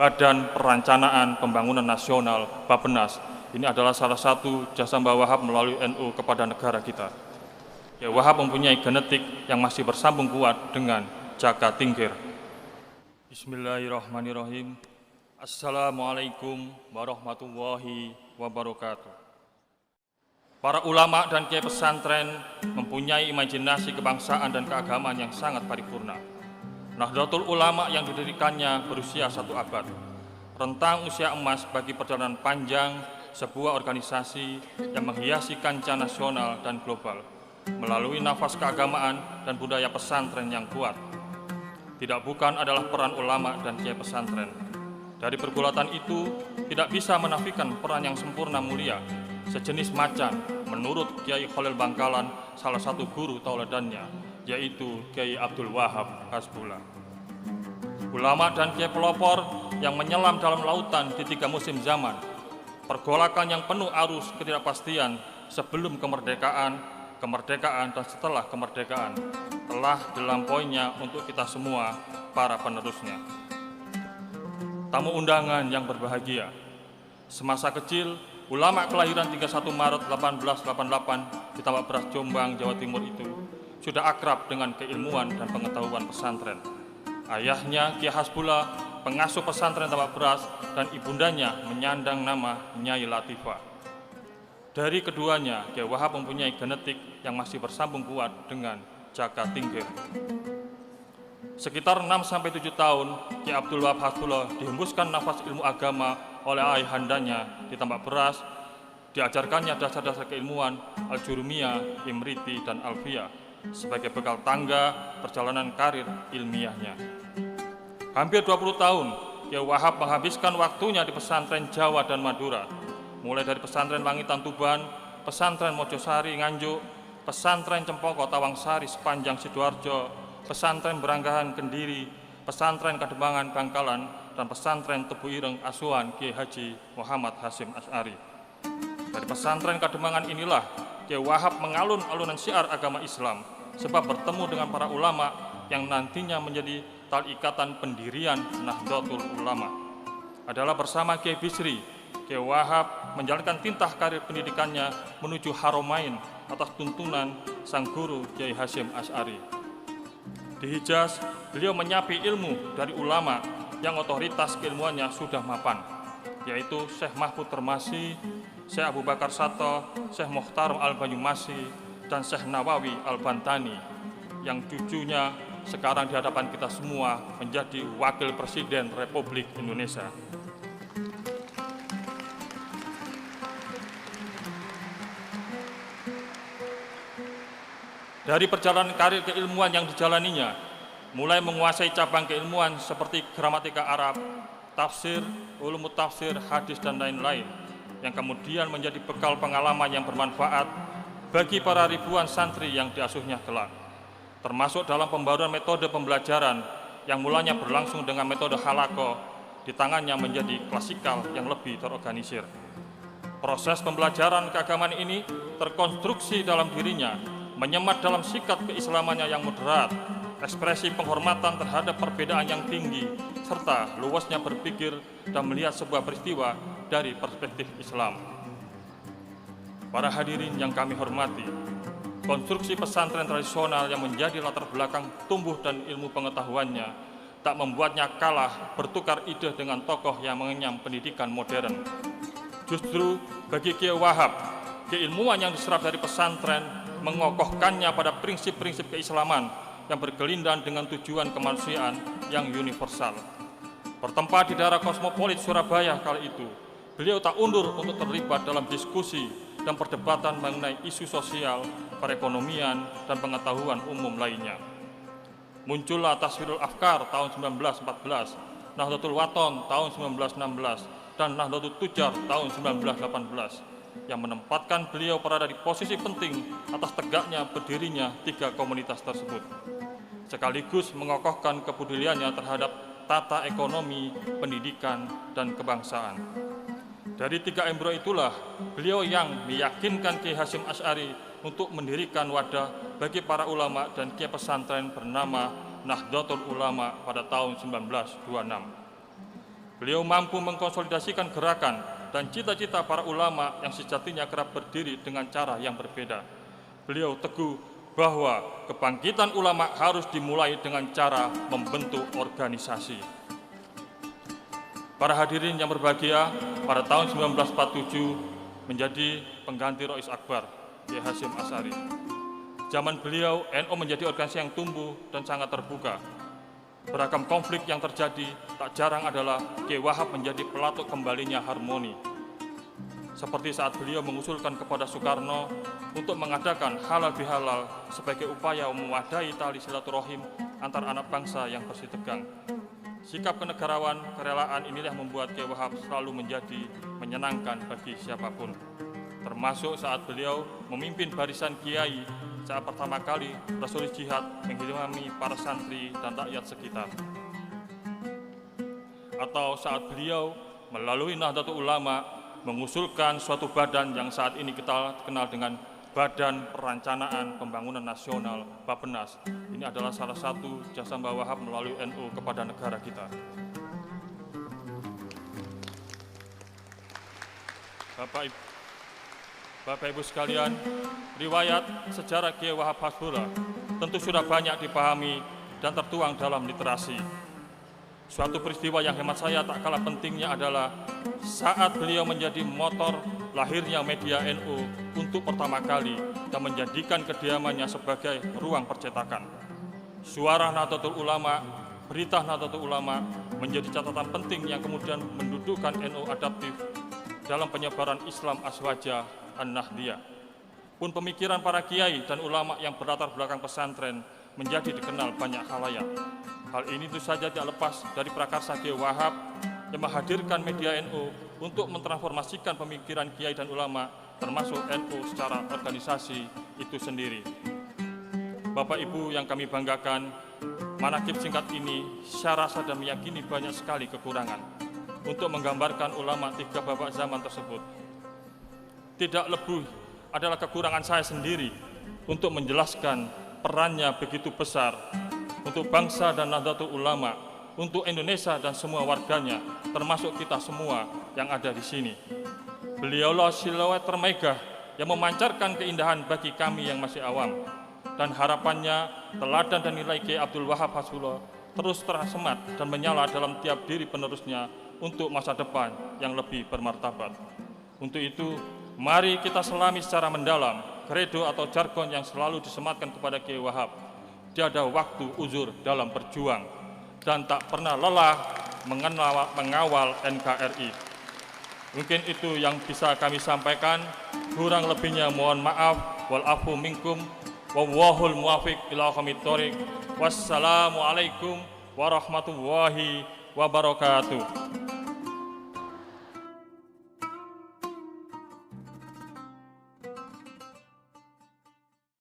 Badan Perencanaan Pembangunan Nasional Bappenas. Ini adalah salah satu jasa Mbah Wahab melalui NU kepada negara kita. Kiai Wahab mempunyai genetik yang masih bersambung kuat dengan Jaka Tingkir. Bismillahirrahmanirrahim. Assalamualaikum warahmatullahi wabarakatuh. Para ulama dan kiai pesantren mempunyai imajinasi kebangsaan dan keagamaan yang sangat paripurna. Nahdlatul Ulama yang didirikannya berusia 1 abad, rentang usia emas bagi perjalanan panjang sebuah organisasi yang menghiasi kancah nasional dan global melalui nafas keagamaan dan budaya pesantren yang kuat. Tidak bukan adalah peran ulama dan kiai pesantren. Dari pergulatan itu tidak bisa menafikan peran yang sempurna mulia, sejenis macan menurut Kiai Khalil Bangkalan, salah satu guru tauladannya, yaitu Kiai Abdul Wahab Hasbullah. Ulama dan kiai pelopor yang menyelam dalam lautan di 3 musim zaman, pergolakan yang penuh arus ketidakpastian sebelum kemerdekaan, kemerdekaan dan setelah kemerdekaan telah dilampauinya untuk kita semua, para penerusnya. Tamu undangan yang berbahagia, semasa kecil, ulama kelahiran 31 Maret 1888 di Tambak Beras, Jombang, Jawa Timur itu sudah akrab dengan keilmuan dan pengetahuan pesantren. Ayahnya, Kiai Hasbullah, pengasuh pesantren Tambak Beras, dan ibundanya menyandang nama Nyai Latifah. Dari keduanya, Kiai Wahab mempunyai genetik yang masih bersambung kuat dengan Jaka Tingkir. Sekitar 6-7 tahun, Kiai Abdul Wahab Hasbullah dihembuskan nafas ilmu agama oleh ayahandanya di Tambak Beras. Diajarkannya dasar-dasar keilmuan Al-Jurumiyah, Imriti, dan Alfiyah sebagai bekal tangga perjalanan karir ilmiahnya. Hampir 20 tahun, Kiai Wahab menghabiskan waktunya di pesantren Jawa dan Madura, mulai dari pesantren Langitan Tuban, pesantren Mojosari Nganjuk, pesantren Cempoko Tawangsari sepanjang Sidoarjo, pesantren Beranggahan Kendiri, pesantren Kademangan Bangkalan, dan pesantren Tebu Ireng asuhan Kiai Haji Muhammad Hasyim Asy'ari. Dari pesantren Kademangan inilah Kiai Wahab mengalun-alunan syiar agama Islam, sebab bertemu dengan para ulama yang nantinya menjadi tali ikatan pendirian Nahdlatul Ulama. Adalah bersama Kiai Bisri, Kiai Wahab menjalankan tintah karir pendidikannya menuju Haromain atas tuntunan sang guru Kiai Hasyim Asy'ari. Di Hijaz, beliau menyapi ilmu dari ulama yang otoritas keilmuannya sudah mapan, yaitu Syekh Mahfud Termasi, Syekh Abu Bakar Sato, Syekh Mukhtar Al-Banyumasi, dan Syekh Nawawi Al-Bantani, yang cucunya sekarang di hadapan kita semua menjadi Wakil Presiden Republik Indonesia. Dari perjalanan karir keilmuan yang dijalaninya, mulai menguasai cabang keilmuan seperti gramatika Arab, tafsir, ulumut tafsir, hadis, dan lain-lain, yang kemudian menjadi bekal pengalaman yang bermanfaat bagi para ribuan santri yang diasuhnya kelak, termasuk dalam pembaruan metode pembelajaran yang mulanya berlangsung dengan metode halaqah, di tangannya menjadi klasikal yang lebih terorganisir. Proses pembelajaran keagamaan ini terkonstruksi dalam dirinya, menyemat dalam sikap keislamannya yang moderat, ekspresi penghormatan terhadap perbedaan yang tinggi, serta luasnya berpikir dan melihat sebuah peristiwa dari perspektif Islam. Para hadirin yang kami hormati, konstruksi pesantren tradisional yang menjadi latar belakang tumbuh dan ilmu pengetahuannya tak membuatnya kalah bertukar ide dengan tokoh yang mengenyam pendidikan modern. Justru bagi Kiai Wahab, keilmuan yang diserap dari pesantren mengokohkannya pada prinsip-prinsip keislaman yang berkelindan dengan tujuan kemanusiaan yang universal. Bertempat di daerah kosmopolit Surabaya kala itu, beliau tak undur untuk terlibat dalam diskusi dan perdebatan mengenai isu sosial, perekonomian, dan pengetahuan umum lainnya. Muncullah Taswirul Afkar tahun 1914, Nahdlatul Wathon tahun 1916, dan Nahdlatul Tujar tahun 1918, yang menempatkan beliau berada di posisi penting atas tegaknya berdirinya 3 komunitas tersebut, sekaligus mengokohkan kepeduliannya terhadap tata ekonomi, pendidikan, dan kebangsaan. Dari 3 embrio itulah beliau yang meyakinkan Kiai Hasyim Asy'ari untuk mendirikan wadah bagi para ulama dan kiai pesantren bernama Nahdlatul Ulama pada tahun 1926. Beliau mampu mengkonsolidasikan gerakan dan cita-cita para ulama yang sejatinya kerap berdiri dengan cara yang berbeda. Beliau teguh bahwa kebangkitan ulama harus dimulai dengan cara membentuk organisasi. Para hadirin yang berbahagia, pada tahun 1947 menjadi pengganti Rois Akbar, Kiai Hasyim Asy'ari. Zaman beliau, NU menjadi organisasi yang tumbuh dan sangat terbuka. Beragam konflik yang terjadi, tak jarang adalah Kiai Wahab menjadi pelatuk kembalinya harmoni. Seperti saat beliau mengusulkan kepada Soekarno untuk mengadakan halal bihalal sebagai upaya mewadahi tali silaturahim antar anak bangsa yang bersitegang. Sikap kenegarawan, kerelaan inilah yang membuat Kiai Wahab selalu menjadi menyenangkan bagi siapapun. Termasuk saat beliau memimpin barisan kiai saat pertama kali Rasul Jihad mengilhami para santri dan rakyat sekitar. Atau saat beliau melalui Nahdlatul Ulama mengusulkan suatu badan yang saat ini kita kenal dengan Badan Perencanaan Pembangunan Nasional Bappenas. Ini adalah salah satu jasa Mbah Wahab melalui NU kepada negara kita. Bapak Ibu sekalian, riwayat sejarah Kiai Wahab Hasbullah tentu sudah banyak dipahami dan tertuang dalam literasi. Suatu peristiwa yang hemat saya tak kalah pentingnya adalah saat beliau menjadi motor lahirnya media NU untuk pertama kali dan menjadikan kediamannya sebagai ruang percetakan. Suara Nahdlatul Ulama, berita Nahdlatul Ulama menjadi catatan penting yang kemudian mendudukkan NU adaptif dalam penyebaran Islam Aswaja An-Nahdliyah. Pun pemikiran para kiai dan ulama yang berlatar belakang pesantren menjadi dikenal banyak khalayak. Hal ini tentu saja tidak lepas dari prakarsa Kiai Wahab yang menghadirkan media NU untuk mentransformasikan pemikiran kiai dan ulama, termasuk NU secara organisasi itu sendiri. Bapak Ibu yang kami banggakan, manaqib singkat ini saya rasa dan meyakini banyak sekali kekurangan untuk menggambarkan ulama tiga babak zaman tersebut. Tidak lebih adalah kekurangan saya sendiri untuk menjelaskan perannya begitu besar untuk bangsa dan Nahdlatul Ulama, untuk Indonesia dan semua warganya, termasuk kita semua yang ada di sini. Beliaulah siluet termegah yang memancarkan keindahan bagi kami yang masih awam, dan harapannya teladan dan nilai Kiai Abdul Wahab Hasbullah terus tersemat dan menyala dalam tiap diri penerusnya untuk masa depan yang lebih bermartabat. Untuk itu, mari kita selami secara mendalam kredo atau jargon yang selalu disematkan kepada Kiai Wahab. Tiada waktu uzur dalam berjuang dan tak pernah lelah mengawal NKRI. Mungkin itu yang bisa kami sampaikan. Kurang lebihnya mohon maaf. Wal afu minkum wallahul muwaffiq ila aqwamit thoriq. Wassalamualaikum warahmatullahi wabarakatuh.